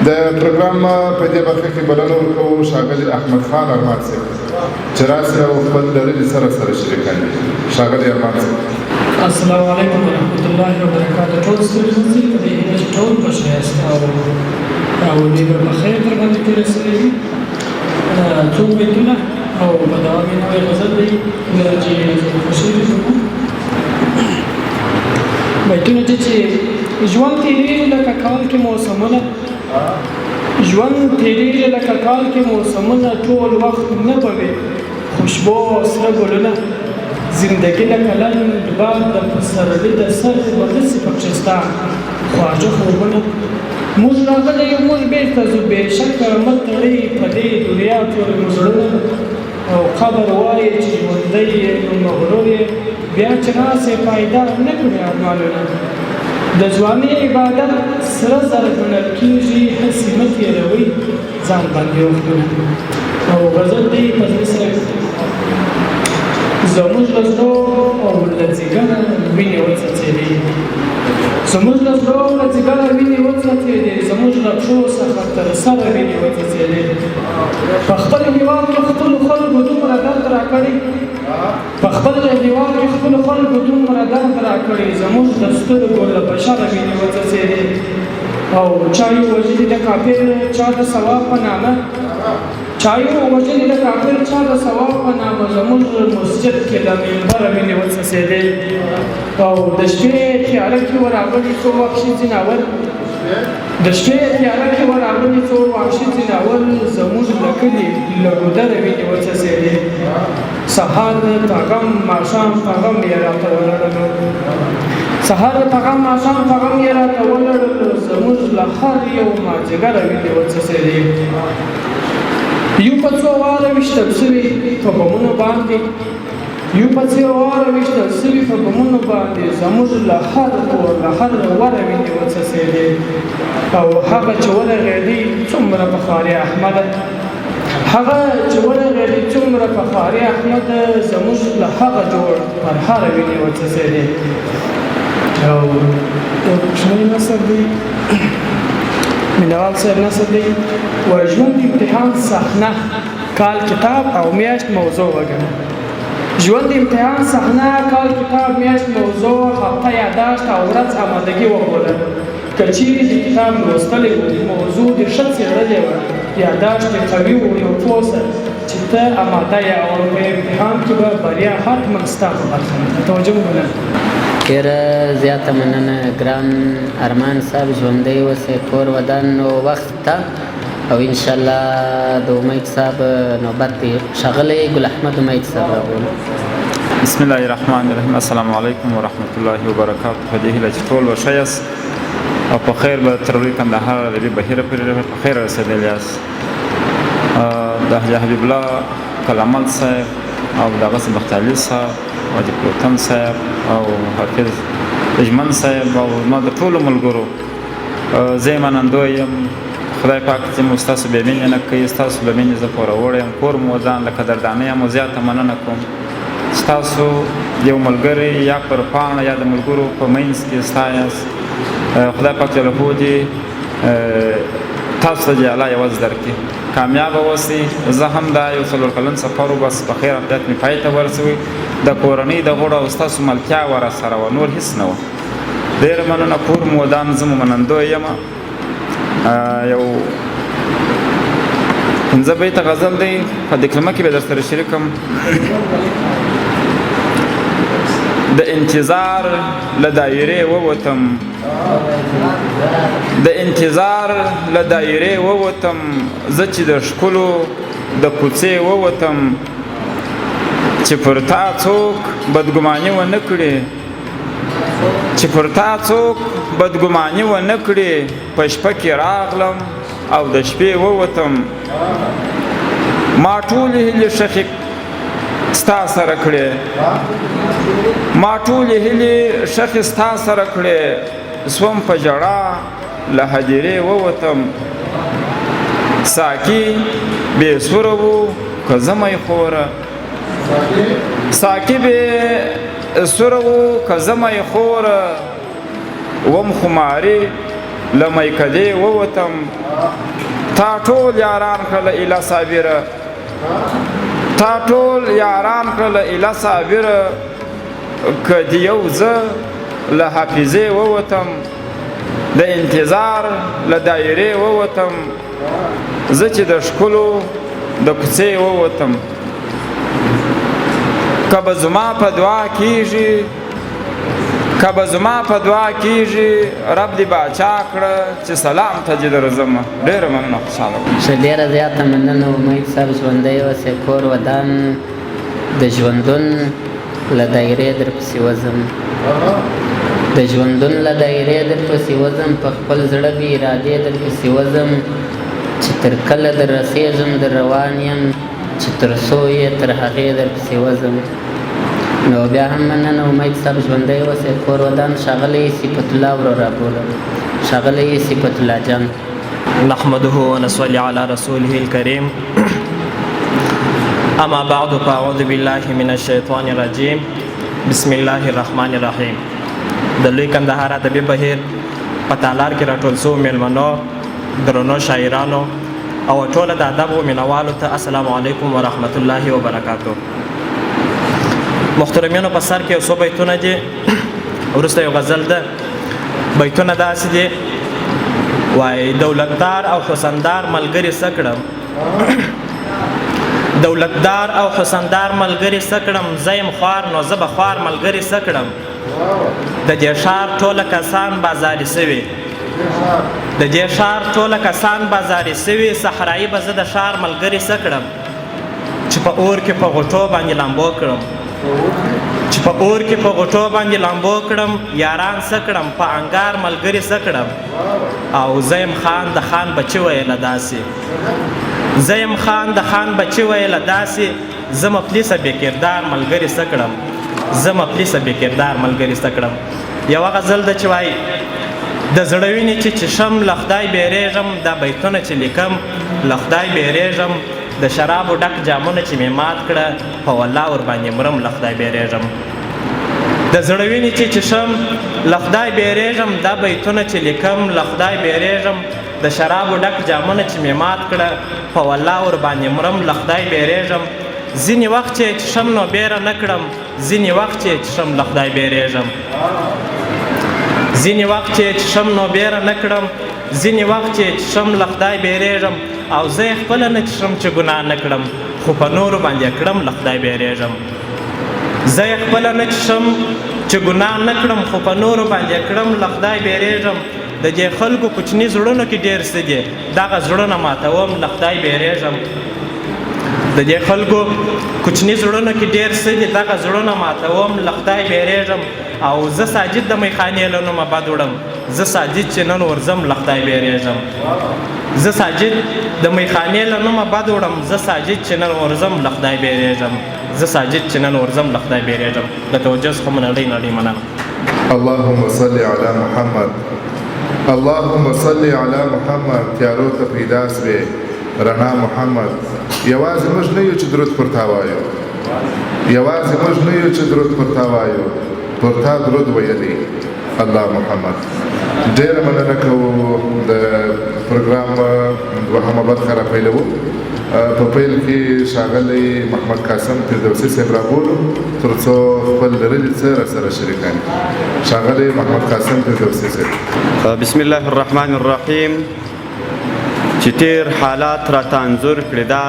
د پروګرام په دې برخه کې بلنه ورکوو ښاغلي احمد خان ارمان صاحب چې راسي او خپل دلیل سره شریکان دي. ښاغلي ارمان صاحب. السلام علیکم ورحمۃ اللہ وبرکاتہ. ټول ستوري په دې هیله چې ټول خوش یاست او دوی به په خیر در باندې تېر شوي وي. څو بیتونه او په دوام یې نوی غزل دی چې خوشي دي زموږ بیتونه دي چې ژوند تېرېږي لکه کال کې موسمونه، ژوند تېرېږي لکه کال کې موسمونه، ټول وخت نه به وي خوشبو او سره ګلونه، زندګي لکه لنډ باد د پسرلي د سر به داسې پکښې ستا خواږه خوبونه. موږ راغلی یو موږ بېرته ځو بېشکه مه تړئ په دې دنیا پورې مو زړونه، او قبر وایي چې ژوندی یې نو مغرور یې بیا چې راسې پایدار نه کړې ارمانونه. د ځوانۍ عبادت سره زر ګڼل کېږي، هسې مه تېروئ ځان باندې وختونه. او غزل دی په زړه سره زموږ له زړو او له ځیګره وینې وڅڅېدې، زموږ له زړو له ځیګره وینې وڅڅېدې، زموږ له پښو څخه تر سره وینې وڅڅېدې. په خپل هېواد کې خپلو خلکو دومره درد راکړی، په خپل هېواد کې خپلو خلکو دومره درد راکړی، زموږ د سترګو له بشره وینې وڅڅېدې. او چا یې وژلي د کافر چا د ثواب په نامه، چا یې وژلي د کافر چا د ثواب په نامه، زموږ مسجد کې له منبره وینې وڅڅېدې. او د شپې تیاره کې ورغلي څو وحشي ځناور، د شپې تیاره کې ورغلي څو وحشي ځناور، زموږ له کلي له ګودره وینې وڅڅېدې. سهار په غم ماښام په غم یې راته ولړلو، سهار په غم ماښام په غم یې راته ولړلو، زموږ له هر یو مازدیګره وینې وڅڅېدې. یو په څو واره ویشتل سوي په بمونو باندې، یو په څو واره ویشتل سوي په بمونو باندې، زموږ له هر کور له هر وره وینې وڅڅېدې. او هغه چې ورغېدی څومره په خواري احمده، هغه چې ورغېدی څومره په خواري احمده، زموږ له هغه جوړ پر هره وینې وڅڅېدې. او یو کوچنی نثر دی مینوال صاحب نثر دی، وایي ژوند امتحان صحنه کال کتاب او میاشت موضوع وګڼه. ژوند امتحان صحنه کال کتاب میاشت موضوع، هفته یاداشت او ورځ آمادګي وبوله. که چیرې د کتاب لوستلی و موضوع دې ښه څېړلې وه، یاداشت دې قوي و، نو پوه شه چې ته آماده یې او په امتحان کې به بریا حتما ستا په برخه ده. توجه وکړه. ډېره زیاته مننه ګران ارمان صاحب، ژوندی اوسئ، کور ودان او وخت ته. او انشاءالله د امید صاحب نوبت دی. ښاغلی ګل احمد امید صاحب راغلو. بسم الله الرحمن الرحیم. السلام علیکم ورحمت الله وبرکاتو. په دې هیله چې ټول به ښه یاست او په خیر به تر روی کندهار روی بهیره پورې په خیر رسېدلي یاست. د حبیب الله کلامل صاحب او دغسې بختالي صاحب او د پلوتن صاحب او حافظ اجمن صاحب او ما د ټولو ملګرو زه یې منندوی یم. خدای پاک چې مو ستاسو بې مینې نه کوي، ستاسو له مینې زه پوروړی یم. کور مو ودان لکه دردانه یم. زیاته مننه کوم ستاسو یو ملګری یا پر پاڼه یا د ملګرو په منځ کې ستا یاست. خدای پاک جلهو دې تاسو ته دې الله یوازې درکړي، کامیابه اوسئ. زه هم دا یو 4 کلن سفر و بس په خیر عافیت مې پای ته ورسوي. د کورنۍ د غړو او ستاسو ملتیا ورسره وه، نور هېڅ نه وه. ډېره مننه. کور مو ودان، زه مو منندوی یم. یو 5 بیته غزل دی په دې کلمه کې به در سره شریکم. د انتظار له دایرې ووتم، د انتظار له دایرې ووتم، زه چې د ښکلو د کوڅې ووتم، چې پر تا څوک بدګماني ونه کړي، چې پر تا څوک بدګماني ونه کړي، په شپه کې راغلم او د شپې ووتم، ما ټولې هیلې ښخې ستا سره کړې، ما ټولې هیلې ښخې ستا سره کړې، سوم په ژړا له هدیرې ووتم، ساقي بې سوره و که زمی خوره، ساقي بې سوره و که زمی خوره، وم خماري له میکدې ووتم تا ټول یاران کړله ایله صابره تا ټول یاران کړله ایله صابره که د یو زه له حافظې ووتم د انتظار له دایرې ووتم زه چې د ښکلو د کوڅې ووتم که به زما په دعا کېږي که به زما په دعا کېږي رب دې باچا کړه چې سلام ته دې درځمه ډېره مننه خوشحاله ډېره زیاته مننه امید صاحب ژوندی اوسې کور ودان د ژوندون له دایرې درپسې وځم د ژوندون له دایرې درپسې وځم په خپل زړه بې ارادې درپسې وځم چې تر کله در رسېږم در روان یم چې تر څو یې تر هغې درپسې وځم نو بیا هم مننه امید صاحب ژوندی اوسې کور ودان ښاغلی صفت الله ورو رابولم ښاغلی صفت الله جان نحمده ونصلي على رسوله الكريم اما بعد فاعوذ بالله من الشیطان الرجیم بسم الله الرحمن الرحیم د لوی کندهار ادبي بهیر په تالار کې راټول شوو میلمنو درنو شاعرانو او ټوله د ادب و مینوالو ته السلام علیکم ورحمت الله وبرکاتو محترمینو په سر کې یو څو بیتونه دي وروسته یو غزل ده بیتونه داسې دي وایي دولتدار او حسندار ملګري څه کړم دولتدار او حسندار ملګري څه کړم زه یم خوار نو زه به خوار ملګري څه کړم د دې ښار ټوله کسان بازاري سوي د دې ښار ټوله کسان بازاري سوي صحرایي به زه د ښار ملګري څه کړم چې په اور کې په غوټو باندې لامبو کړم چې په اور کې په غوټو باندې لامبو کړم یاران څه کړم په انګار ملګري څه کړم او زه یم خان د خان بچي ویله داسې زه یم خان د خان بچي ویله داسې زه مفلسه بې کردار ملګري څه کړم زه مفلسه بې کردار ملګري څه کړم یوه غزل ده چې وایي د زړه وینې چې چشم له خدای بیریږم دا بیتونه چې لیکم له خدای بیریږم د شرابو ډک جامونه چې مې مات کړه په والله ورباندې مرم له خدای بیریږم د زړه وینې چې چشم له خدای بیریږم دا بیتونه چې لیکم له خدای بیریږم د شرابو ډک جامونه چې مې مات کړه په والله ورباندې مرم له خدای بیریږم ځینې وخت چې چشم نو بیره نه کړم ځینې وخت چې چشم له خدای بیریږم ځینې وخت چې چشم نو بیره نه کړم ځینې وخت چې چشم له خدای بیریږم او زه یې خپله نه چشم چې ګناه نه کړم خو په نورو باندې کړم له خدای بیریږم زه یې خپله نه چشم چې ګناه نه کړم خو په نورو باندې کړم له خدای بیریږم د دې خلکو کوچني زړونو کې ډېر څه دي دغه زړونه ماتوم له خدای بیریږم د دې خلکو کوچني زړونو کې ډېر څه دي دغه زړونه ماتوم له خدای بیریږم او زه ساجد د میخانې له نومه بد وړم زه ساجد چې نن ورځم له خدای بیریږم زه ساجد د میخانې له نومه بد وړم زه ساجد چې نن ورځم له خدای بیریږم زه ساجد چې نن ورځم له خدای بیریږم د توجه څخه مو نړۍ نړۍ مننه اللهم صل علی محمد اللهم صل علی محمد تیارو ته پیدا سوې رڼا محمد یوازې موږ نه یو چې درود پر تا وایو یوازې موږ نه یو چې درود پر تا وایو پر تا درود ویلی الله محمد ډېره مننه کوو د پروګرام دوهمه برخه را پیلوو په پیل کې ښاغلی محمد قاسم فردوسي صاحب رابولو تر څو خپل لرلي څه راسره شریکان ښاغلی محمد قاسم فردوسي صاحب بسم الله الرحمن الرحیم چې تیر حالات را تنظور کړي دا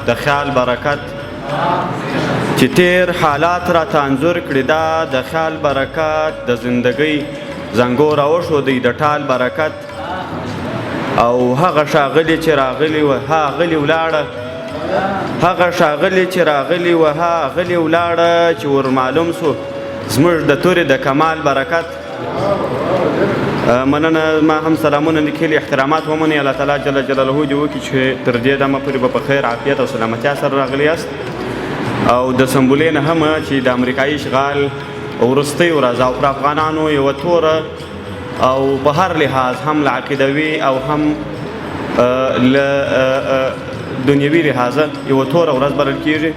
د خیال برکت چې تیر حالات را تنظور کړي دا د خیال برکت د زندګۍ زنګو راوښودی د ټال برکت او هغه ښاغلي چې راغلي و هغلي ولاړه هغه ښاغلي چې راغلي و هغلي ولاړه چې ور معلوم سو زموږ د تورې د کمال برکت مننه ما هم سلامونه لیکلي احترامات ومنئ الله تعالی جل جلاله دې وکړي چې تر دې دمه پورې به په خیر عافیت او سلامتیا سره راغلي یاست او د سمبولې نه هم چې د امریکایي اشغال وروستی ورځ او پر افغانانو یوه توره او په هر لحاظ هم له عقیدوي او هم له دنیوي لحاظه یوه توره ورځ بلل کېږي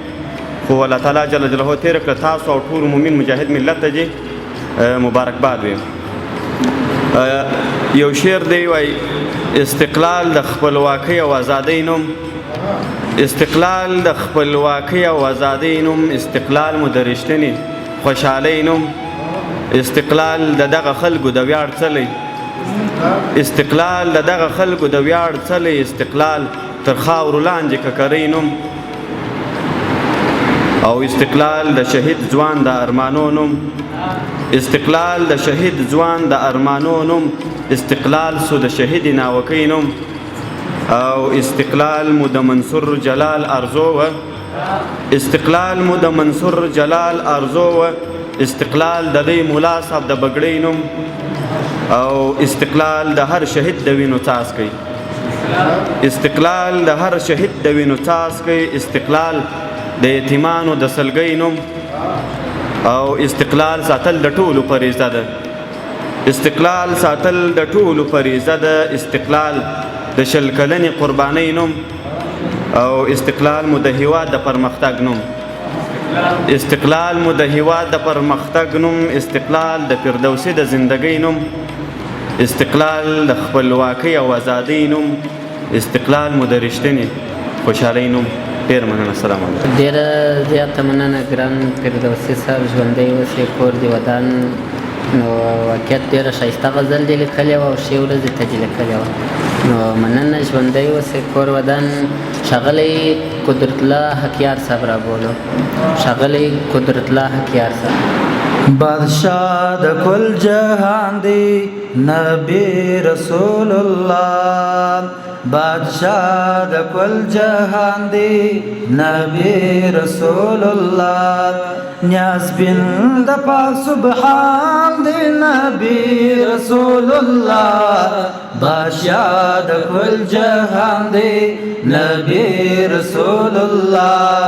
خو الله تعالی جل جلاله تېره کړه تاسو او ټول مومن مجاهد ملت ته دې مبارکباد وي یو شعر دی وای استقلال د خپلواکۍ او ازادۍ نوم، استقلال د خپلواکۍ او ازادۍ نوم، استقلال مو د رښتینې خوشحالۍ نوم، استقلال د دغه خلکو د ویاړ څلی، استقلال د دغه خلکو د ویاړ څلی، استقلال تر خاورو لاندې ککرۍ نوم، او استقلال د شهید ځوان د ارمانو نوم، استقلال د شهید ځوان د ارمانو نوم، استقلال سو د شهید ناوکۍ نوم، او استقلال مو د منصور جلال ارزو و، استقلال مو د منصور جلال ارزو و، استقلال د دې مولا صاحب د بګړۍ نوم، او استقلال د هر شهید د وینو څاڅکی، استقلال د هر شهید د وینو څاڅکی، استقلال د یتیمانو د سلګۍ نوم، او استقلال ساتل د ټولو فریضه ده، استقلال ساتل د ټولو فریضه ده، استقلال د شل کلنې قربانۍ نوم، او استقلال مو د هیواد د پرمختګ نوم، استقلال مو د هیواد د پرمختګ نوم، استقلال د فردوسي د زندګۍ نوم، استقلال د خپلواکۍ او ازادۍ نوم، استقلال مو د رښتینې خوشحالۍ نوم. ډېر مننه. السلام علیکم. ډېره زیاته مننه ګران فردوسي صاحب، ژوندی اوسې، کور دې ودان. نو واقعیت ډېره ښایسته غزل دې لیکلې وه او ښې ورځې ته دې لیکلې وه. نو مننه، ژوندی اوسې، کور ودان. ښاغلی قدرت الله حقیار صاحب رابولو. ښاغلی قدرت الله حقیار صاحب. بادشاہ د کل جہان دی نبی رسول اللہ، بادشاہ د کل جہان دی نبی رسول اللہ، نیاز بن د پاک سبحان دی نبی رسول اللہ، بادشاہ د کل جہان دی نبی رسول اللہ،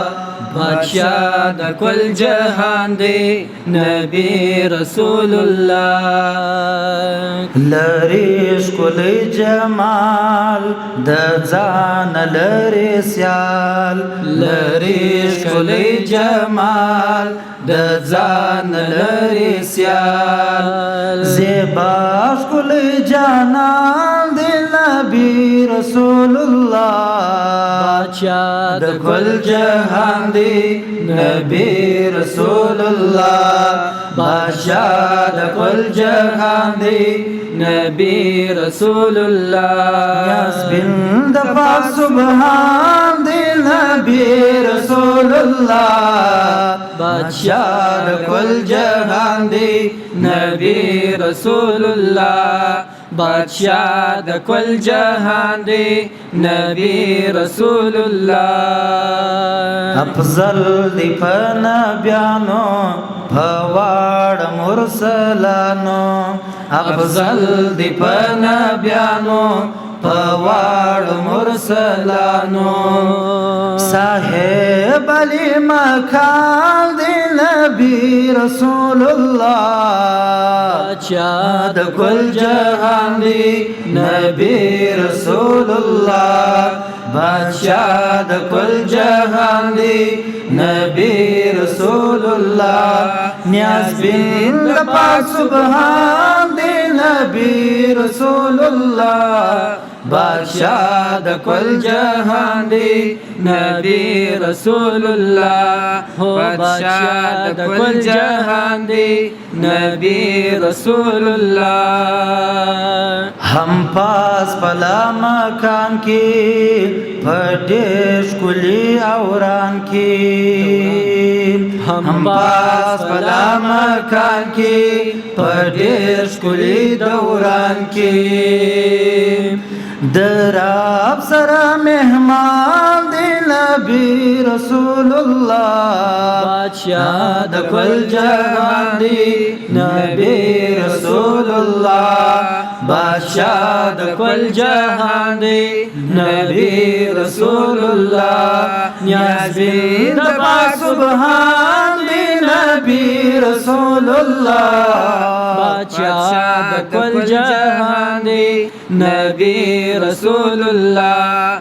بادشاہ د کل جہان دی نبی رسول اللہ، لری ښکلی جمال د ځان لری سیال، لری ښکلی جمال د ځان لری سیال، زیبا ښکلی جانان دی نبی رسول اللہ، بادشاہ د کل جہان دی نبی رسول اللہ، بادشاہ د کل جہان دی نبی رسول اللہ، نیاز بن د پاک سبحان دی نبی رسول اللہ، بادشاہ د کل جہان دی نبی رسول اللہ، بادشاہ د کل جہان دی نبی رسول اللہ، افضل دی په نبیانو په واړه مرسلانو، افضل دی په نبیانو په واړه مرسلانو، صاحب علی مکان دی نبی رسول اللہ، بادشاہ د کل جہان دی نبی رسول اللہ، بادشاہ د کل جہان دی نبی رسول اللہ، نیاز بن د پاک سبحان دی نبی رسول اللہ، بادشاہ د کل جہان دی نبی رسول اللہ، بادشاہ د کل جہان دی نبی رسول اللہ، ہم پاس پلا مکان کی پھٹیش کلی اوران کی، ہم پاس پلا مکان کی پھٹیش کلی دوران کی، دراب سرا مہمان دی نبی رسول اللہ، بادشاہ د کل جہان دی نبی رسول اللہ، بادشاہ د کل جہان دی نبی رسول اللہ، نیاز بن د پاک سبحان دی نبی رسول اللہ، بادشاہ د کل جہان دی نبی رسول اللہ،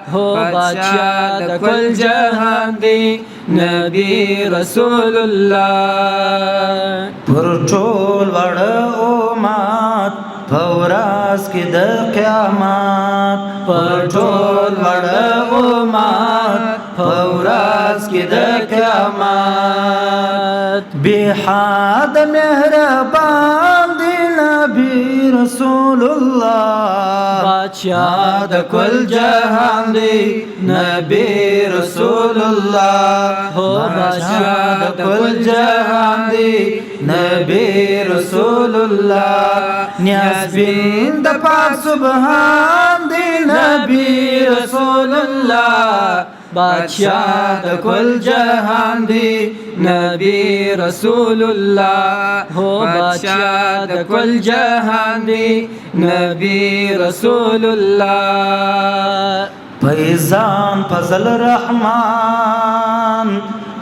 بادشاہ د کل جہان دی نبی رسول اللہ، پر ټول وړ امت فورا ورځ کې د قیامت پر ټول وړغومات په ورځ کې د قیامت بے حد مهربان دی نبی رسول الله بادشاہ د کل جهان دی نبی رسول الله هو بادشاہ د کل جهان دی نبی رسول الله نیاز بین د پاک سبحان دی نبی رسول الله بادشاہ د کل جهان دی نبی رسول الله هو بادشاہ د کل جهان دی نبی رسول الله فیضان فضل رحمان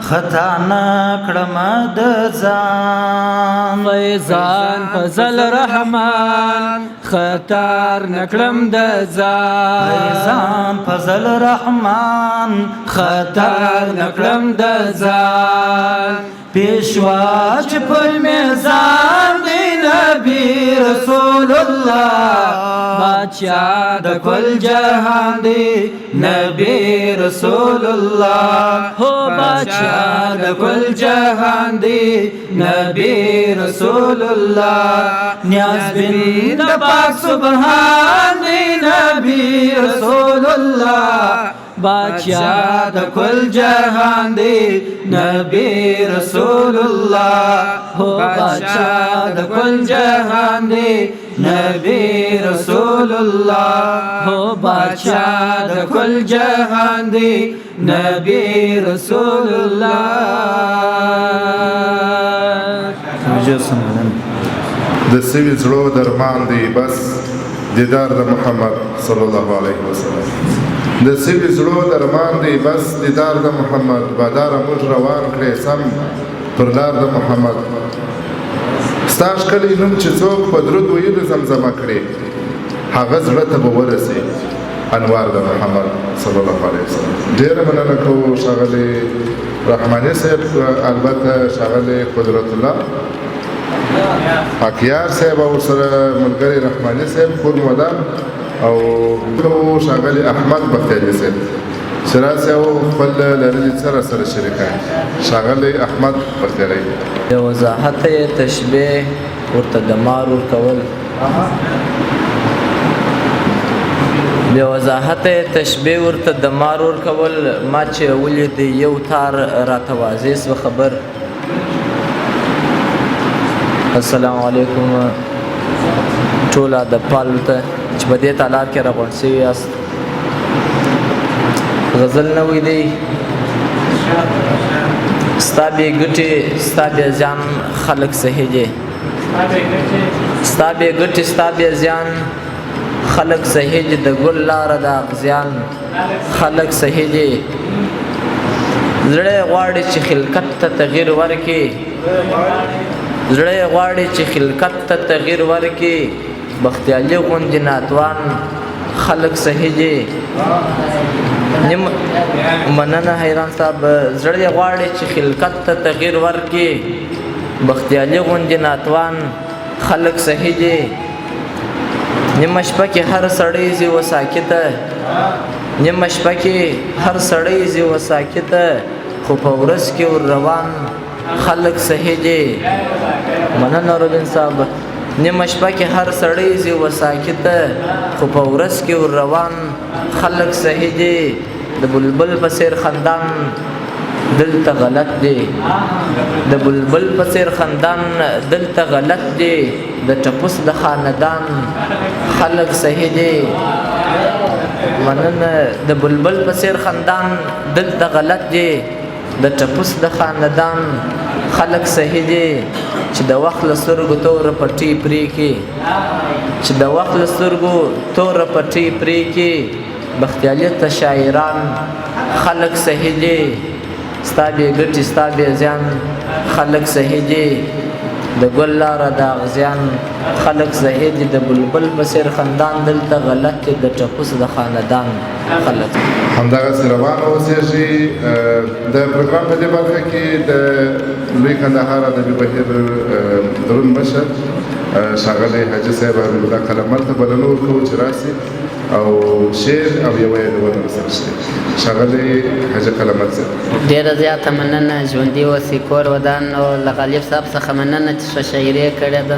خطا نکړم د ځان فیضان فضل رحمان خطر نکړم د ځان فیضان فضل رحمان خطر نکړم د ځان پیشوا چې په میزان دی نبی رسول الله بادشاہ د کل جهان دی نبی رسول الله هو بادشاہ د کل جهان دی نبی رسول الله نیاز بین د پاک سبحان دی نبی رسول الله بادشاہ د کل جهان دی نبی رسول الله هو بادشاہ د کل جهان دی نبی رسول الله هو بادشاہ د کل جهان دی نبی رسول الله د سوي زړو درمان دی بس دیدار د محمد صلی الله علیه وسلم د سوي زړو درمان دی بس دیدار د محمد بادار موږ روان کړې سم پر لار د محمد ستا ښکلی نوم چې څوک په درود ویلو زمزمه کړي هغه زړه ته به ورسي انوار د محمد صلی الله علیه وسلم. ډېره مننه کوو ښاغلي رحماني صاحب، البته ښاغلي قدرت الله حقیار صاحب او ورسره ملګري رحماني صاحب کور مدام او ښاغلي احمد بختیاري صاحب شراس او خپل لرلي سره شریکان ښاغلي احمد بختیاري. د وضاحت تشبیه ورته دمار ورکول د وضاحت تشبیه ورته دمار ورکول ما چې ولید یو تار راته واضح سو خبر. السلام علیکم ټول د پالو ته چې په دې تالار کې راغونډ شوي یاست. غزل نه وی دی ستا بې ګټې ستا بې زیان خلک سهیږي، ستا بې ګټې ستا بې زیان خلک سهیږي، د ګل لاره د اغزیان خلک سهیږي. زړه غواړي چې خلقت ته تغییر ورکړي، زړه غواړي چې خلقت ته تغییر ورکړي، بختیالي غوندې ناتوان خلک سهیږي. مننه حیران صاحب، زړه غواړي چې خلقت ته تغییر ورکړي، بختیالي غوندې ناتوان خلک سهیږي. نیمه شپه کې هر سړی ځي وساکته، نیمه شپه کې هر سړی ځي وساکته، خو په ورځ کې ور روان خلک سهیږي. مننه روبین صاحب، نیمه شپه کې هر سړی ځي وساکته، خو په ورځ کې ور روان خلک سهیږي. د بلبل په څېر خندان دلته غلط دی، د بلبل په څېر خندان دلته غلط دی، د ټپوس د خاندان خلک سهیږي. مننه د بلبل په څېر خندان دلته غلط دی، د ټپوس د خاندان خلک سهیږي. چې د وخت له سترګو توره پټي پرې کړي، چې د وخت له سترګو توره پټي پرې کړي، بختیالي ته شاعران خلک سهیږي. ستا بې ګټې ستا بې زیان خلک سهیږي، د ګل لاره د اغزیان خلک سهیږي. د بلبل په څېر خندان دلته غلط دی، د ټپوس د خاندان خلک. همدغسې روان اوسېږي. د پروګرام په دې برخه کې د لوی کندهار ادبي بهیر درون مشر ښاغلی حاجي صاحب حبیب الله قلمل ته بلنه ورکوو چې راسي او شعر او یوه یادونه ورسره شي. ښاغلی حاجي قلمل صاحب. ډېره زیاته مننه، ژوندي اوسئ، کور ودان. او له غالب صاحب څخه مننه چې ښه شاعري یې کړې ده.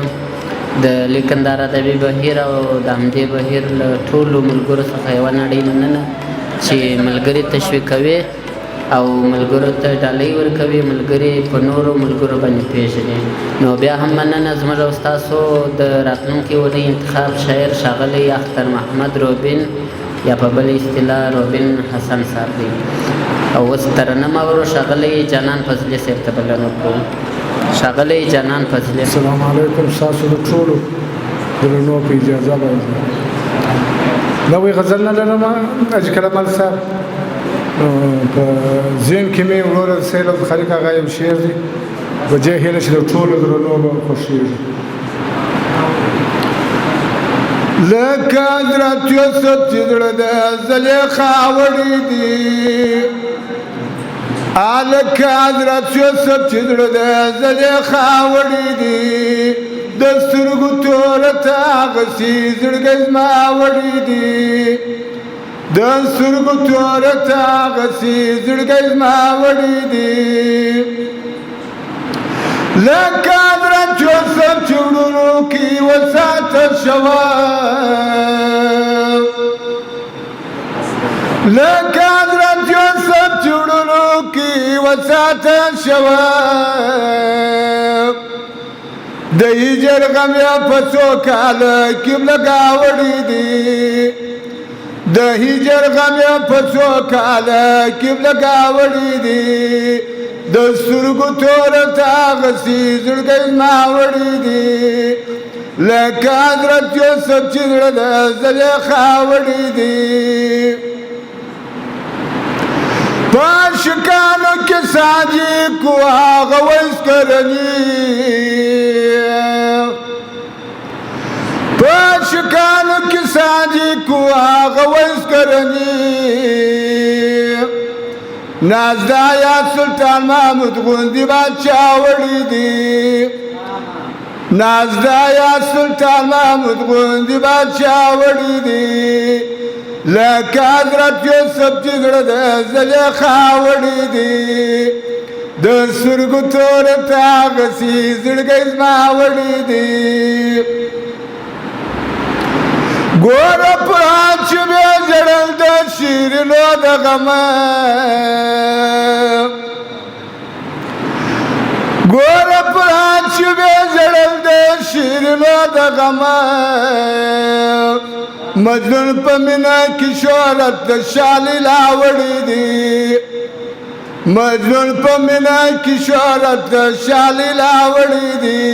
د لیکندار ادبي بهیر او د همدې بهیر له ټولو ملګرو څخه یوه نړۍ مننه چې ملګري تشویقوي او ملګرو ته ډالۍ ورکوي، ملګري په نورو ملګرو باندې پېژني. نو بیا هم مننه زموږ او ستاسو د راتلونکې اونۍ انتخاب شاعر ښاغلی اختر محمد روبین یا په بل اصطلاح روبین حسن صاحب دی. او اوس ترنم اورو ښاغلی جانان فضلي صاحب ته بلنه ورکوو. ښاغلی جانان فضلي. السلام علیکم. ستاسو د ټولو درنو په اجازه باندې نوې غزل نه لرم حاجي قلمل صاحب. په ذهن کې مې وروره سیل خالق هغه یو شعر دی، په دې هیله چې د ټولو درنو به خوښېږي. لکه حضرت یوسف چې زړه د زلیخا وړی دی، لکه حضرت یوسف چې زړه د زلیخا وړی دی، د سترګو توره ته هغسې زړګی زما وړی دی، د سترګو توره ته هغسې زړګی زما وړی دی. لکه حضرت یوسف چې وړونو کې وساتل شوی، لکه حضرت یوسف چې وړونو کې وساتل شوی، د هجر غم یې په څو کاله کې لګاوړی دی، د هجر غم یې په څو کاله کې لګاوړی دی، د سترګو توره ته هغسې زړګی زما وړی دی، لکه حضرت یوسف چې زړه د زلیخا وړی دی. په عاشقانو کې ساجي کو هغه ویس کرني، په عاشقانو کې ساجي کو هغه ویس کرني، نازدا یا سلطان محمود غوندې باچا وړی دی، نازدا یا سلطان محمود غوندې باچا وړی دی، لکه حضرت یوسف چې زړه د زلیخا وړی دی، د سترګو توره ته هغسې زړګی زما وړی دی. ګوره پران چې بیا ژړل د شیرینو د غمه، ګوره پران چې بیا ژړل د شیرینو د غمه، مجنون په مینه کې شهرت د شالیلا وړی دی، مجنون په مینه کې شهرت د شالیلا وړی دی،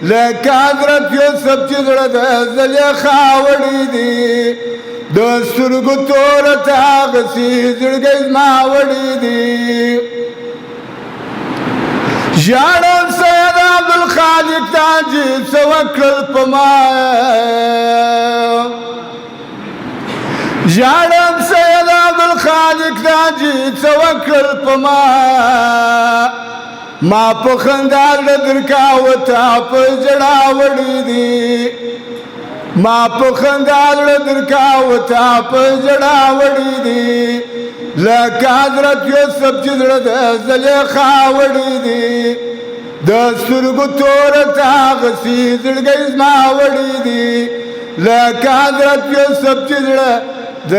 لکه حضرت یوسف چې زړه د زلیخا وړی دی، د سترګو توره ته هغسې زړګی زما وړی دی. ژاړم سید عبدالخالق تاجي څه وکړل په ما، ژاړم سید عبدالخالق تاجي څه وکړل په ما، ما په خندا زړه درکاوه تا په ژړا وړی دی، ما په خندا زړه درکاوه تا په ژړا وړی دی، لکه حضرت یوسف چې زړه د زلیخا وړی دی، د سترګو توره ته هغسې زړګی زما وړی دی، لکه حضرت یوسف چې زړه د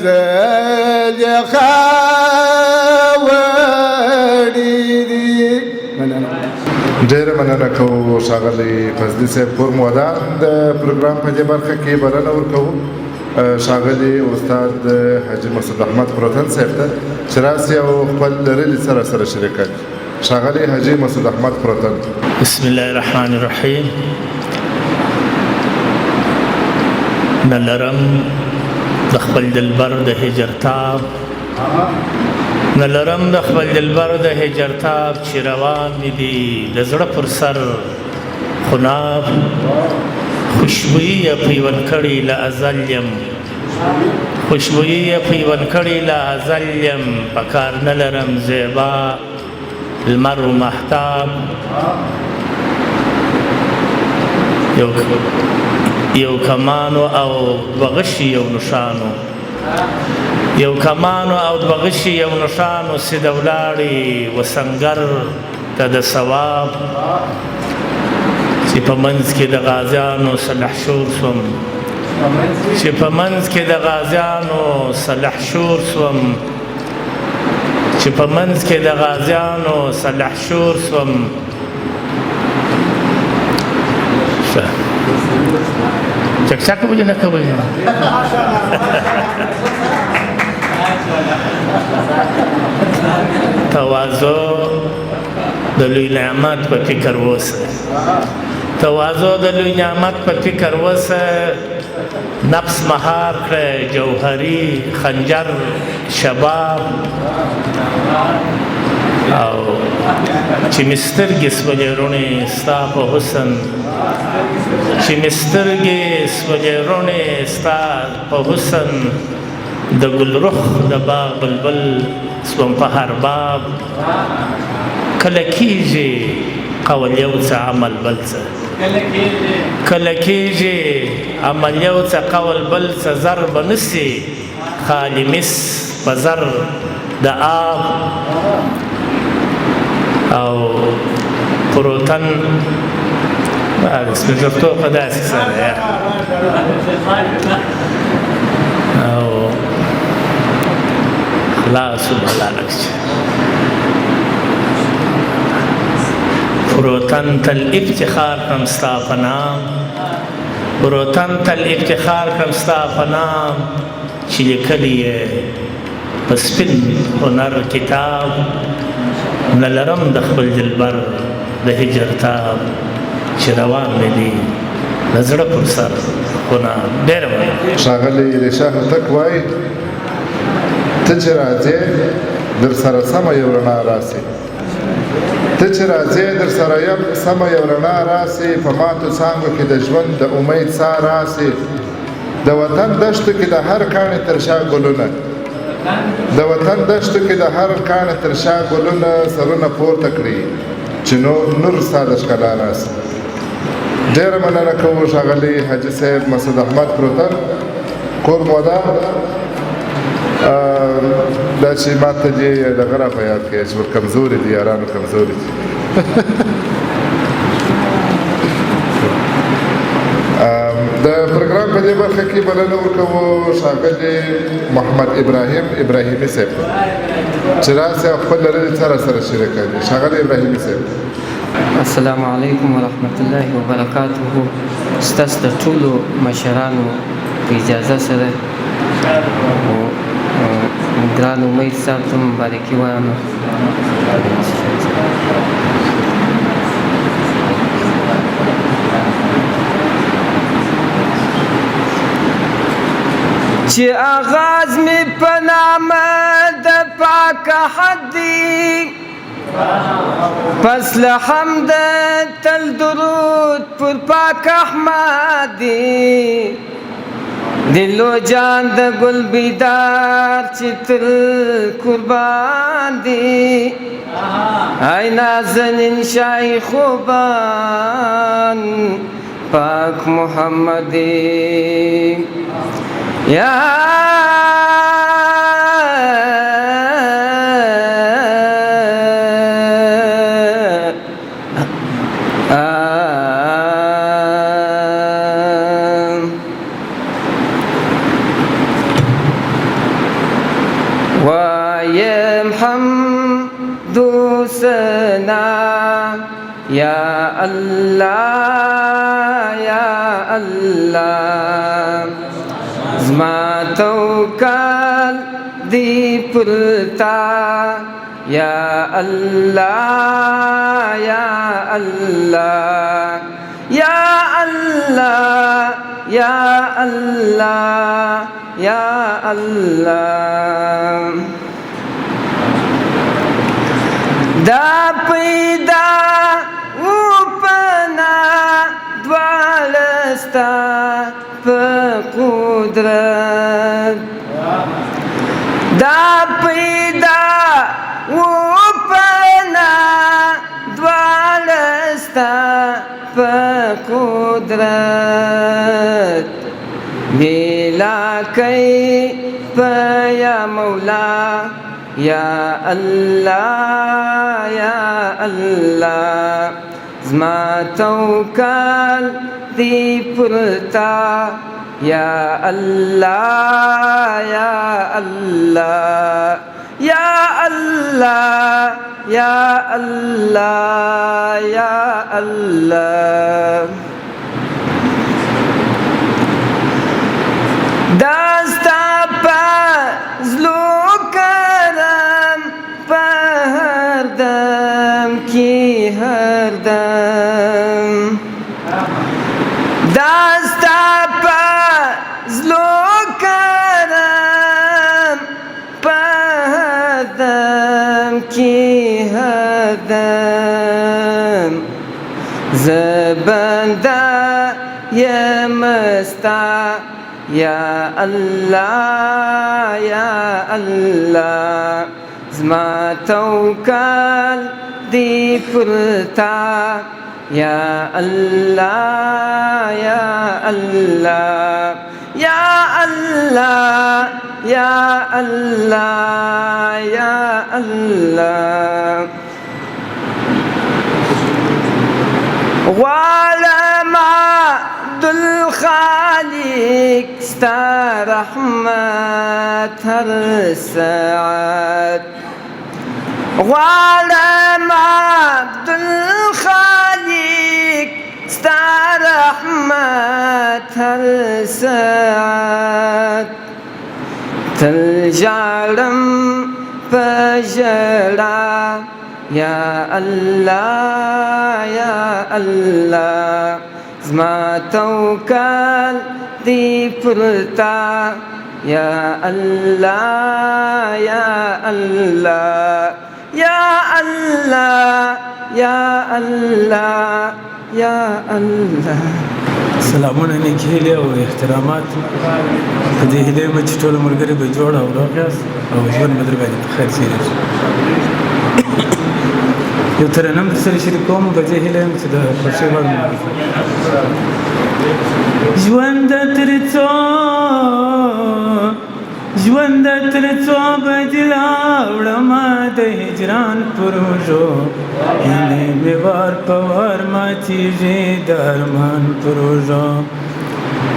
زلیخا وړی دی. ډېره مننه کوو ښاغلی فضلي صاحب. کور مو ودان د پروګرام په دې برخه کې بلنه ورکوو ښاغلي استاد حاجي مسعود احمد پروتن صاحب ته چې راسي او خپل لرلي سره شریک کړي. ښاغلي حاجي مسعود احمد پروتن. بسم الله الرحمن الرحیم. نلرم د خپل دلبر د هجر تاب، نلرم د خپل دلبر د هجر تاب، چې روان مې دي د زړه پر سر خناب، خوشبویي یې پیوند کړې له ازل یم، خوشبویي یې پیوند کړې له ازل یم، په کار نه لرم زیبا لمر و مهتاب. یو کمانو او دوه غشي یو نښانو یو کمانو او دوه غشي یو نښانو سیده ولاړې وسنګر ته د ثواب چې په منځ کې د غازیانو سلحشور شوم چې په منځ کې د غازیانو سلحشور شوم چې په منځ کې د غازیانو سلحشور شوم چکچک به نه کوئ نو تواضع د لوی نعمت په فکر اوسه تواضع د لوی نعمت په فکر اوسه نفس مهار کړه جوهري خنجر شباب او چې مسترګې سولې رونې ستا په حسن چې مسترګې سولې رونې ستا په حسن د ګلرخ د باغ بلبل سوم په هر باب کله کېږي قول یو څه عمل بل څه کله کېږي عمل یو څه قول بل څه زر به نسي خالي مس په زر د آب او پروتن سپېژرتو په داسې سره او خلاص بالك پروتن تل افتخار کم ستا په نام پروتن تل افتخار کم ستا په نام چې لیکلی یې په سپین هنر کتاب نه لرم د خپل دلبر د هجر تاب چې روان مې دي د زړه پر سر خو نه ډېره مننه ښاغلی الیشا هوتک وایي ته چې راځې در سره سمه یو رڼا راسي ته چې راځې در سره سمه یو رڼا راسي په ماتو څانګو کې د ژوند د امید ساه راسي د وطن دښتو کې د هر کاڼي تر شا ګلونه د وطن دښتو کې د هر کاڼي تر شا ګلونه سرونه پورته کړي چې نور ستا د ښکلا راسي ډېره مننه کوو ښاغلي حاجي صاحب مسعود احمد پروتن کور مودار دا چې ما ته دې دغه را په یاد کړې چې ور کمزوري دي یارانو کمزوري دي د پروګرام په دې برخه کې بلنه ورکوو ښاغلي محمد ابراهیمي صاحب چې راسي او خپل لرلې سره شریکه دي ښاغلي ابراهیمي صاحب السلام علیکم ورحمت الله وبرکاته ستاسو د ټولو مشرانو په اجازه سره ګران امید صاحب ته مبارکي وایم چې آغاز می په نامه د پاک حق دی پس له حمد تل درود پر پاک احمد دی دلو جان د ګل بیدار چې تل قربان دی ای نازنین شای خوبان پاک محمد یا وایم حمد و ثنا یا الله یا الله زما توکل دی پرتا یا الله یا الله یا الله یا الله یا الله دا پیدا و پنا دوالستا په قدرت دا پیدا و پنا دوالستا په قدرت قدرت بیلا کئی پیا مولا یا اللہ یا اللہ زما توکل دی پرتا یا اللہ یا اللہ یا اللہ یا اللہ یا اللہ داستا پزلو کرم پہر دم کی ہر دم داستا پزلو کرم پہر دم کی ہر دم زبندہ یہ مستا یا اللہ یا اللہ زما توکل دی پرتا یا اللہ یا اللہ یا اللہ یا اللہ یا اللہ غالم عبدالخالق ستا رحمت هر ساعت غالم عبدالخالق ستا رحمت هر ساعت تل جارم پجڑا یا اللہ یا اللہ زما توکل دی پرتا یا اللہ یا اللہ یا اللہ یا اللہ یا اللہ سلامونه نیکې هیلې او احترامات په دې هیلې مې چې ټول ملګري به جوړ او روغ یاست او ژوند به در باندې په خیر تېرېږي یو ترنم درسره شریکوم په دې هیله یم چې د خوښۍ وړ مو ژوند تر څو بدلا وړمه د هجران پروژو هیلې مې وار په وار ماتېږي د ارمان پروژو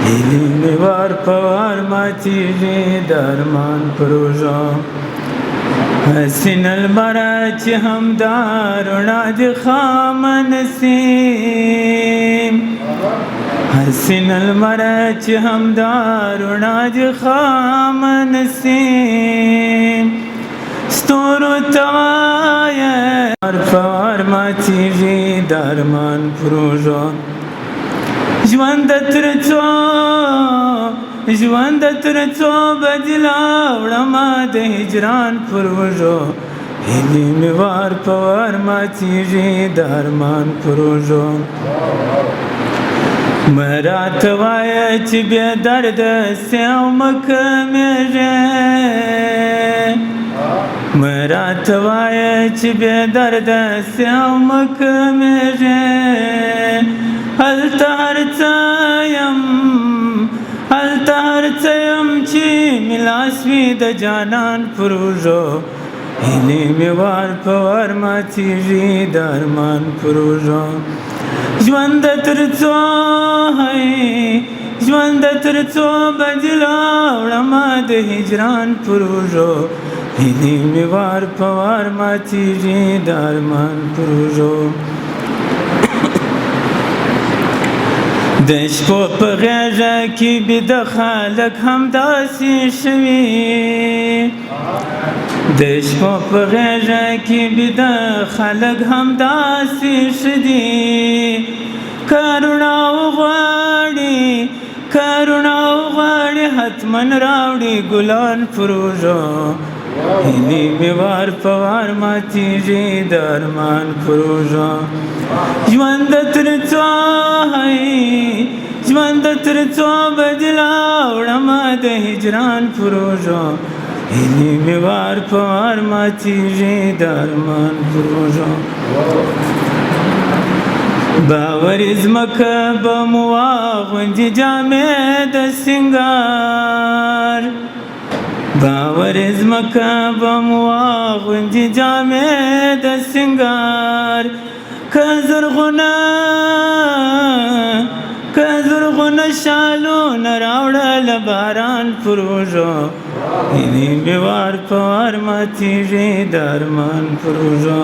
هیلې مې وار په وار ماتېږي د ارمان پروژو حسین المرا چې همدا رڼا د خام نسیم حسین المرا چې همدا رڼا د خام نسیم ستورو ته وایه وار په وار ماتېږي د ارمان پروژو ژوند تر څو بدلا وړمه د هجران پروژو هیلې مې وار په وار ماتېږي د ارمان پروژو مه راته وایه چې بې درده سې او مه کمېږې مه راته وایه چې بې درده سې او مه کمېږې هلته هر څه یم چې ملاس وي د جانان پروژو هیلې مې وار په وار ماتېږي د ارمان پروژو ژوند تر څو بدلا وړمه د هجران پروژو هیلې مې وار په وار ماتېږي د ارمان پروژو د شپو په غېږه کې بیده خلک همداسې شوي د شپو په غېږه کې بیده خلک همداسې ښه دي کارونه وغواړي حتما راوړي ګلان فروژو هیلې مې وار په وار ماتېږي د ارمان فروژو ژوند تر څو بدلا وړمه د هجران فروژو هیلې مې وار په وار ماتېږي د ارمان فروژو باور ځمکه به مو واغوندي جامې د سینګار باور ځمکه به مو واغوندي جامې د سینګار که زرغونه شالونه راوړله باران پروژو هیلې مې وار په وار ماتېږي د ارمان پروژو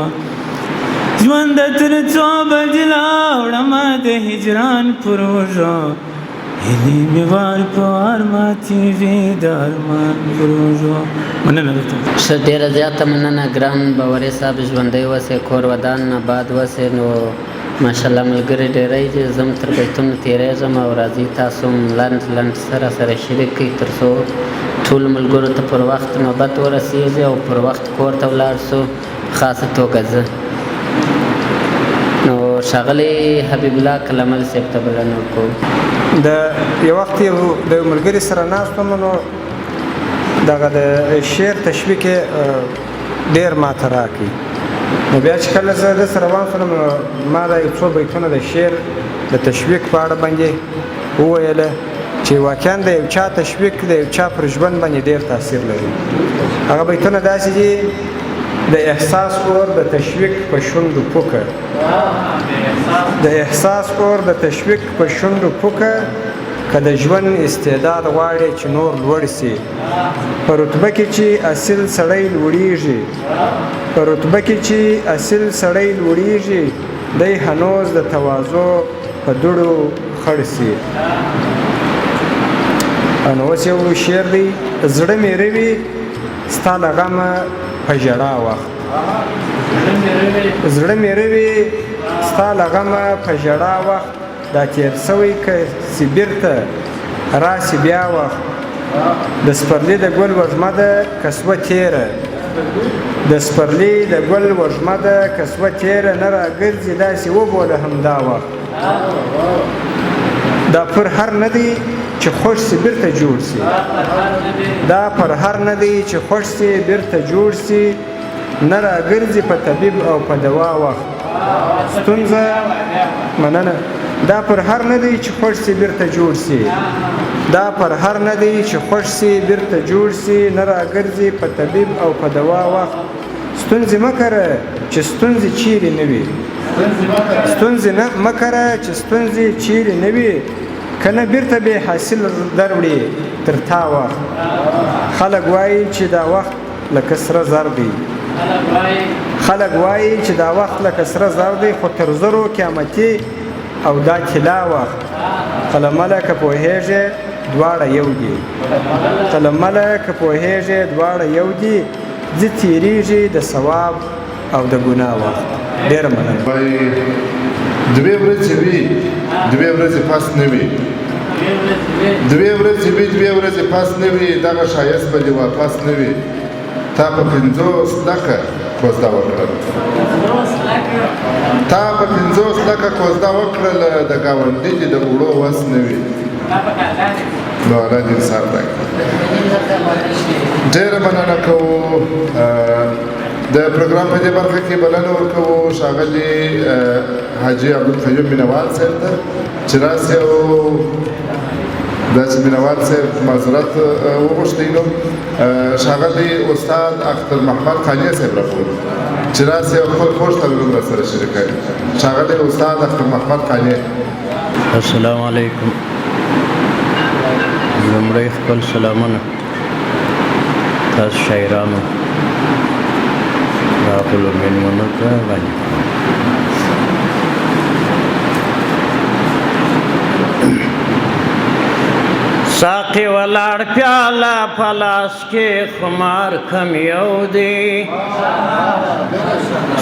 ژوند تر څو بجې لاوړمه د هجران پروژو هیلې مې وار په وار ماتېږي د ارمان پروژو. مننه درته. ښه ډېره زیاته مننه ګران باوري صاحب ژوندی اوسئ کور ودان آباد اوسئ. نو ماشاءالله ملګري ډېری دي زه هم تر بیتونو تېرېږم او راځئ تاسو هم لنډ سره شریک کړئ تر څو ټولو ملګرو ته پر وخت نوبت ورسېږي او پر وخت کور ته ولاړ شو په خاصه توګه زه. نو ښاغلی حبیب الله کلمل صاحب ته بلنه ورکوم. د یو وخت یو د ملګري سره ناست وم نو دغه د شعر تشویق یې ډېر ماته راکړي. نو بیا چې کله زه ده سره روان شولم نو ما دا یو څو بیتونه د شعر د تشویق په اړه باندې وویله چې واقعا د یو چا تشویق د یو چا پر ژوند باندې ډېر تاثیر لري. هغه بیتونه داسې دي: د احساس اور د تشویق په شونډو پوکه د احساس اور د تشویق په شونډو پوکه که د ژوند استعداد غواړي چې نور لوړ سي په رتبه کې چې اصل سړی لوړیږي په رتبه کې چې اصل سړی لوړیږي دی هنوز د تواضع په دوړو خړ سي. نو اوس یو شعر دی: زړه مې روي ستا له غمه په ژړا وخت زړه مې روي ستا له غمه په ژړا وخت دا تېر سوی که سي بیرته راسي بیا وخت د سپرلي د ګل وږمه ده که سوه تېره د سپرلي د ګل وږمه ده که سوه تېره نه راګرځي داسې وبوله همدا وخت دا پر هر نه دی چې خوش سي بیرته جوړ سي دا پر هر نه دی چې خوش سي بیرته جوړ سي نه راګرځي په طبیب او په دوا وخت ستونزه مننه دا پر هر نه دی چې خوش سي بیرته جوړ سي دا پر هر نه دی چې خوش سي بیرته جوړ سي نه راګرځي په طبیب او په دوا وخت ستونزې مه کره چې ستونزې چیرې نه وي ستونزې مه کره چې ستونزې چیرې نه وي کنه بیرته به حاصل دروړي تر تا وخت خلک وایي چې دا وخت لکه سره زر دی خلک وایي چې دا وخت لکه سره زر دی خو تر زرو قیامتي او دا طلا وخت قلمله که پوهېږې دواړه یو دي قلمله که پوهېږې دواړه یو دي زه تېرېږي د ثواب او د ګناه وخت. ډېره مننه. دوې ورځې وي دوې ورځې پس نه وي دوې ورځې وي دوې ورځې پس نه وي دغه ښایست به دې واپس نه وي تا په 50 لکه کوزده وکړل تا په 50 لکه کوزده وکړل د ګاونډي دې د وړو وس نه وي نو الله دې انصاف راکړي. ډېره مننه کوو. د پروګرام په دې برخه کې بلنه ورکوو ښاغلي حاجي عبدالقیوم مینوال صاحب ته چې راسي او داسې مینوال صاحب معذرت وغوښتئ. نو ښاغلي استاد اختر محمد قانع صاحب راغلي چې راسي او خپل خوږ تجربه راسره شریکوي. ښاغلي استاد اختر محمد قانع. السلام علیکم. لومړی خپل سلامونه تاسو شاعرانو راغلو مېلمنو ته وړاندې ساقي ولاړ پیاله په لاس کې خمار کم یو دی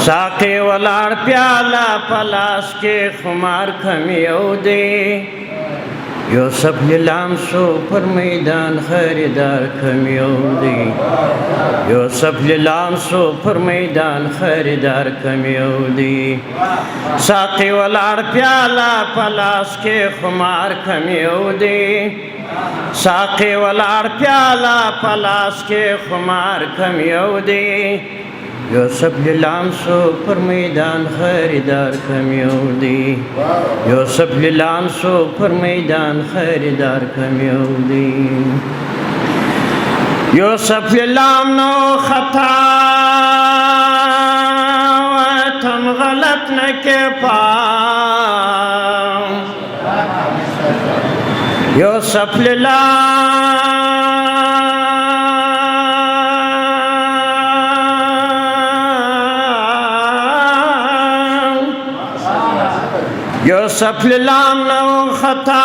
ساقي ولاړ پیاله په لاس کې خمار کم یو دی یوسف لیلام شو پر میدان خریدار کم یو دی یوسف لیلام شو پر میدان خریدار کم یو دی ساقي ولاړ پیاله په لاس کې خمار کم یو دی ساقي ولاړ پیاله په لاس کې خمار کم یو دی یوسف لیلامسو پر میدان خریدار کم یو دی یوسف لیلامسو پر میدان خریدار کم یو دی یوسف لیلام نو خطا تم غلط نہ کے پاؤں یوسف لیلام یوسف لیلام نو خطا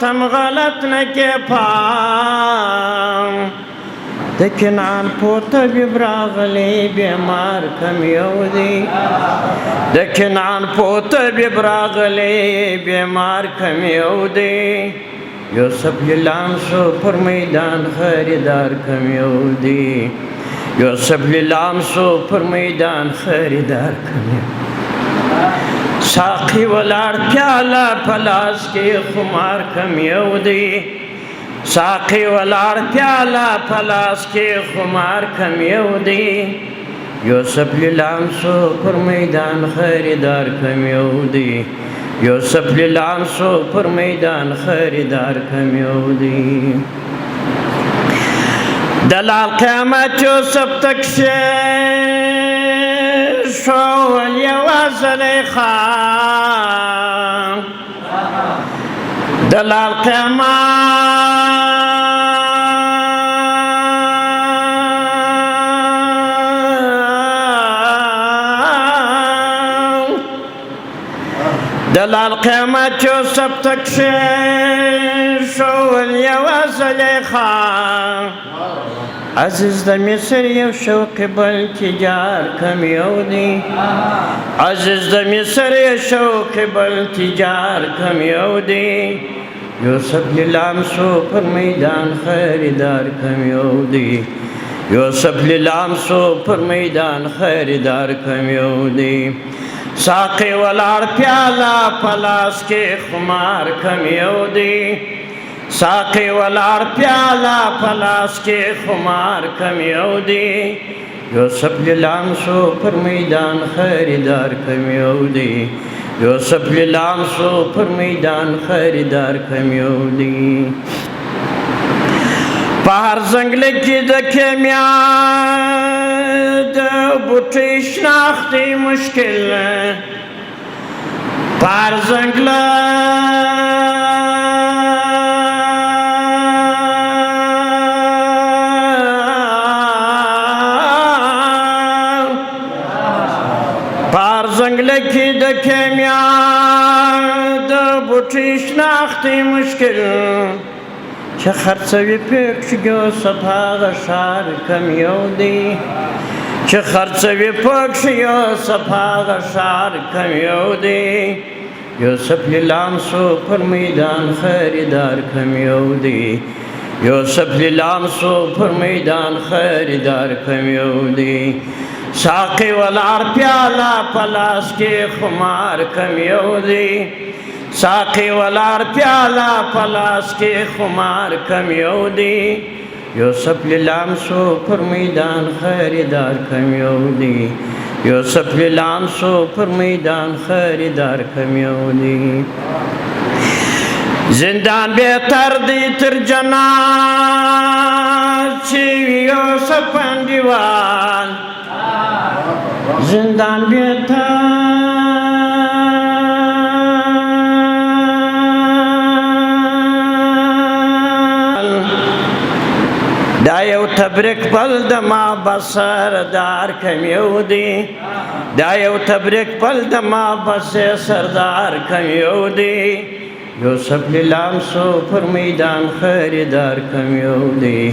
تم غلط نہ کے پاؤں د کنعان پوته طبیب راغلی بیمار کم یو دی د کنعان پوته طبیب راغلی بیمار کم یو دی یوسف لیلامسو پر میدان خریدار کم یو دی یوسف لیلامسو پر میدان خریدار کم یو ساقی ولاړ پیاله پلاس کې خمار کم یو دی ساقی ولاړ پیاله پلاس کې خمار کم یو دی یوسف لیلامسو پر میدان خریدار کم یو دی یوسف لیلامسو پر میدان خریدار کم یو دی دلال قیامت یوسف تک شو یوازلی خان دلال دلال قیامت یوسف تک شول یوازلی خان عزیز د مصر یو شوق بل تجار کم یو دی عزیز د مصر یو شوق بل تجار کم یو دی یوسف لیلامسو پر میدان خریدار کم یو دی یوسف لیلامسو پر میدان خریدار کم یو دی ساقی ولاړ پیاله پلاس کې خمار کم یو دی ساقی ولاړ پیاله پلاس کې خمار کم یو دی یوسف لیلامسو پر میدان خریدار کم یو دی یوسف لیلامسو پر میدان خریدار کم یو دی په هر ځنګل کې د کیمیا د بوټي شناخت مشکل په هر ځنګل زنګل کې د کیمیا د بوټي شناخت مشکل چې خرڅوي پکښې یوسف هغه ښار کم یو دی چې خرڅوي پکښې یوسف هغه ښار کم یو دی یوسف لیلامسو پر میدان خریدار کم یو دی یوسف لیلامسو پر میدان خریدار کم یو دی ساقی ولاړ پیاله پلاس کې خمار کم یو دی ساقی ولاړ پیاله پلاس کې خمار کم یو دی یوسف لیلامسو پر میدان خریدار کم یو دی یوسف لیلامسو پر میدان خریدار کم یو دی زندان بهتر دی تر جنات چې یوسف انډیوال زندان بهتر دا یو تبریک پل د ما بسردار کم یو دی دا یو تبریک پل د ما بس سردار کم یو دی یوسف لیلامسو پر میدان خریدار کم یو دی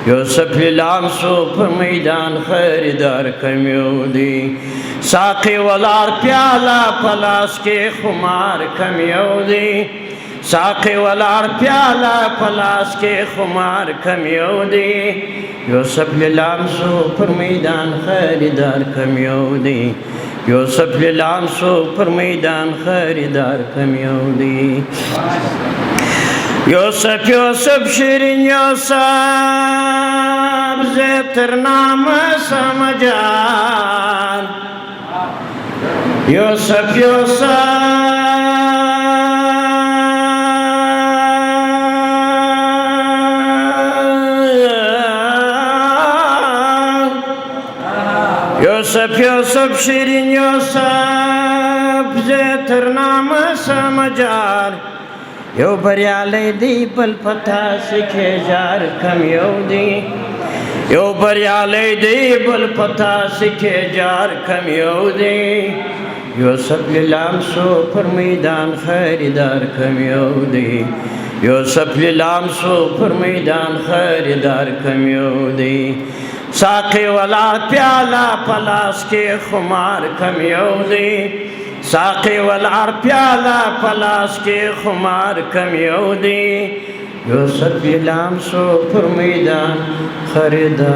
یوسف لیلامسو پر میدان خریدار کم یو دی ساقی ولاړ پیاله پلاس کې خمار کم یو دی ساقی ولاړ پیاله پلاس کې خمار کم یو دی یوسف لیلامسو پر میدان خریدار کم یو دی یوسف لیلامسو پر میدان خریدار کم یو دی یوسف یوسف شیرین یوسف صاحب زه تر نامه سمجان یوسف یوسف شیرین یوسف زه تر نامه سمجان یو بریالی دی بل پتا سکے جار کم یو دی یو بریالی دی بل پتا سکے جار کم یو دی یوسف لیلام سو پر میدان خریدار کم یو دی یوسف لیلام سو پر میدان خریدار کم یو دی ساقی والا پیالا پلاس کے خمار کم یو دی ساقی والعر پیالا پلاس کے خمار کم یو دی یوسف لیلام سو پر میدان خریدار